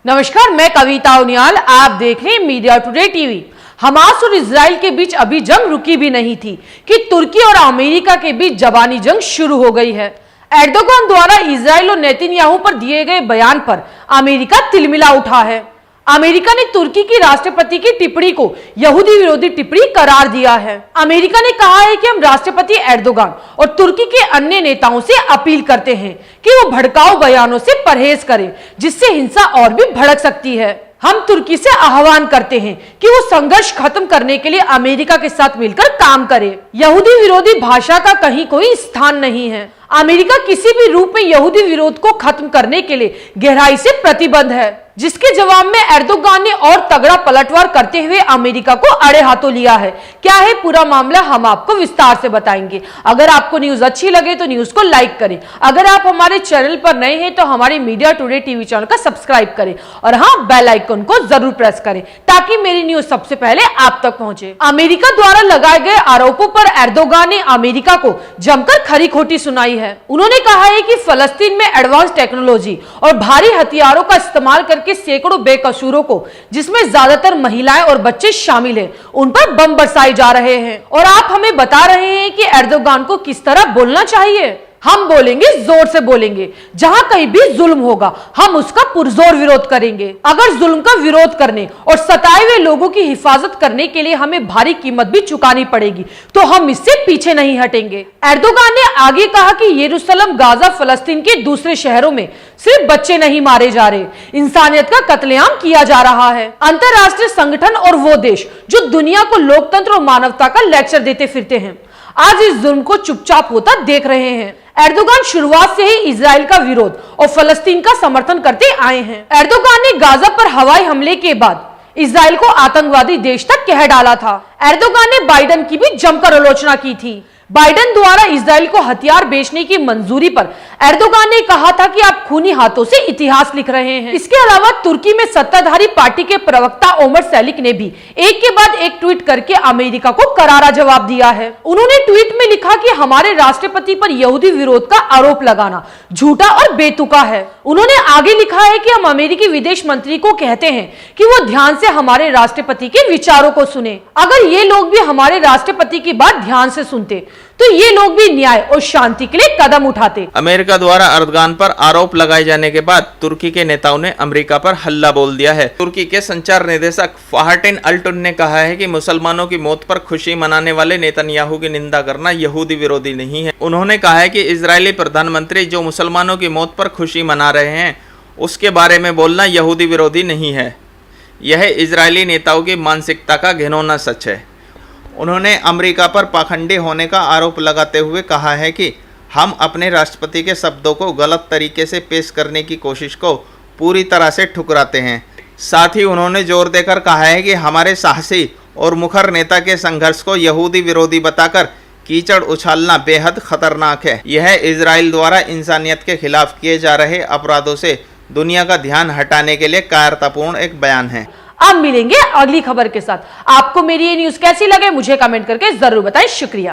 नमस्कार, मैं कविता उनियाल। आप देख रहे हैं मीडिया टुडे टीवी। हमास और इजराइल के बीच अभी जंग रुकी भी नहीं थी कि तुर्की और अमेरिका के बीच जबानी जंग शुरू हो गई है। एर्दोगान द्वारा इजराइल और नेतन्याहू पर दिए गए बयान पर अमेरिका तिलमिला उठा है। अमेरिका ने तुर्की की राष्ट्रपति की टिप्पणी को यहूदी विरोधी टिप्पणी करार दिया है। अमेरिका ने कहा है कि हम राष्ट्रपति एर्दोगान और तुर्की के अन्य नेताओं से अपील करते हैं कि वो भड़काऊ बयानों से परहेज करें, जिससे हिंसा और भी भड़क सकती है। हम तुर्की से आह्वान करते हैं कि वो संघर्ष खत्म करने के लिए अमेरिका के साथ मिलकर काम करे। यहूदी विरोधी भाषा का कहीं कोई स्थान नहीं है। अमेरिका किसी भी रूप में यहूदी विरोध को खत्म करने के लिए गहराई से प्रतिबद्ध है, जिसके जवाब में एर्दोगान ने और तगड़ा पलटवार करते हुए अमेरिका को अड़े हाथों लिया है। क्या है पूरा मामला, हम आपको विस्तार से बताएंगे। अगर आपको न्यूज अच्छी लगे तो न्यूज को लाइक करें। अगर आप हमारे चैनल पर नए हैं तो हमारे मीडिया टुडे टीवी चैनल का सब्सक्राइब करें और हाँ, बेल आइकन को जरूर प्रेस करें ताकि मेरी न्यूज सबसे पहले आप तक पहुंचे। अमेरिका द्वारा लगाए गए आरोपों पर एर्दोगान ने अमेरिका को जमकर खरी खोटी सुनाई है। उन्होंने कहा है कि फलस्तीन में एडवांस टेक्नोलॉजी और भारी हथियारों का इस्तेमाल करके सैकड़ों बेकसूरों को, जिसमें ज्यादातर महिलाएं और बच्चे शामिल हैं, उन पर बम बरसाए जा रहे हैं। और आप हमें बता रहे हैं कि एर्दोगान को किस तरह बोलना चाहिए। हम बोलेंगे, जोर से बोलेंगे। जहां कहीं भी जुल्म होगा हम उसका पुरजोर विरोध करेंगे। अगर जुल्म का विरोध करने और सताए हुए लोगों की हिफाजत करने के लिए हमें भारी कीमत भी चुकानी पड़ेगी तो हम इससे पीछे नहीं हटेंगे। एर्दोगान ने आगे कहा कि यरूशलेम, गाजा, फलस्तीन के दूसरे शहरों में सिर्फ बच्चे नहीं मारे जा रहे, इंसानियत का कत्लेआम किया जा रहा है। अंतरराष्ट्रीय संगठन और वो देश जो दुनिया को लोकतंत्र और मानवता का लेक्चर देते फिरते हैं, आज इस जुल्म को चुपचाप होता देख रहे हैं। एर्दोगान शुरुआत से ही इजराइल का विरोध और फलस्तीन का समर्थन करते आए हैं। एर्दोगान ने गाजा पर हवाई हमले के बाद इजराइल को आतंकवादी देश तक कह डाला था। एर्दोगान ने बाइडेन की भी जमकर आलोचना की थी। बाइडेन द्वारा इजराइल को हथियार बेचने की मंजूरी पर एर्दोगान ने कहा था कि आप खूनी हाथों से इतिहास लिख रहे हैं। इसके अलावा तुर्की में सत्ताधारी पार्टी के प्रवक्ता ओमर सेलिक ने भी एक के बाद एक ट्वीट करके अमेरिका को करारा जवाब दिया है। उन्होंने ट्वीट में लिखा कि हमारे राष्ट्रपति पर यहूदी विरोध का आरोप लगाना झूठा और बेतुका है। उन्होंने आगे लिखा है कि हम अमेरिकी विदेश मंत्री को कहते हैं कि वो ध्यान से हमारे राष्ट्रपति के विचारों को सुने। अगर ये लोग भी हमारे राष्ट्रपति की बात ध्यान से सुनते तो ये लोग भी न्याय और शांति के लिए कदम उठाते। अमेरिका द्वारा एर्दोगान पर आरोप लगाए जाने के बाद तुर्की के नेताओं ने अमेरिका पर हल्ला बोल दिया है। तुर्की के संचार निदेशक फाहटिन अल्टुन ने कहा है कि मुसलमानों की मौत पर खुशी मनाने वाले नेतन्याहू की निंदा करना यहूदी विरोधी नहीं है। उन्होंने कहा है कि इजरायली प्रधानमंत्री जो मुसलमानों की मौत पर खुशी मना रहे हैं उसके बारे में बोलना यहूदी विरोधी नहीं है। यह इजरायली नेताओं की मानसिकता का घिनौना सच है। उन्होंने अमेरिका पर पाखंडी होने का आरोप लगाते हुए कहा है कि हम अपने राष्ट्रपति के शब्दों को गलत तरीके से पेश करने की कोशिश को पूरी तरह से ठुकराते हैं। साथ ही उन्होंने जोर देकर कहा है कि हमारे साहसी और मुखर नेता के संघर्ष को यहूदी विरोधी बताकर कीचड़ उछालना बेहद खतरनाक है। यह इजराइल द्वारा इंसानियत के खिलाफ किए जा रहे अपराधों से दुनिया का ध्यान हटाने के लिए कायरतापूर्ण एक बयान है। अब मिलेंगे अगली खबर के साथ। आपको मेरी ये न्यूज कैसी लगे मुझे कमेंट करके जरूर बताएं। शुक्रिया।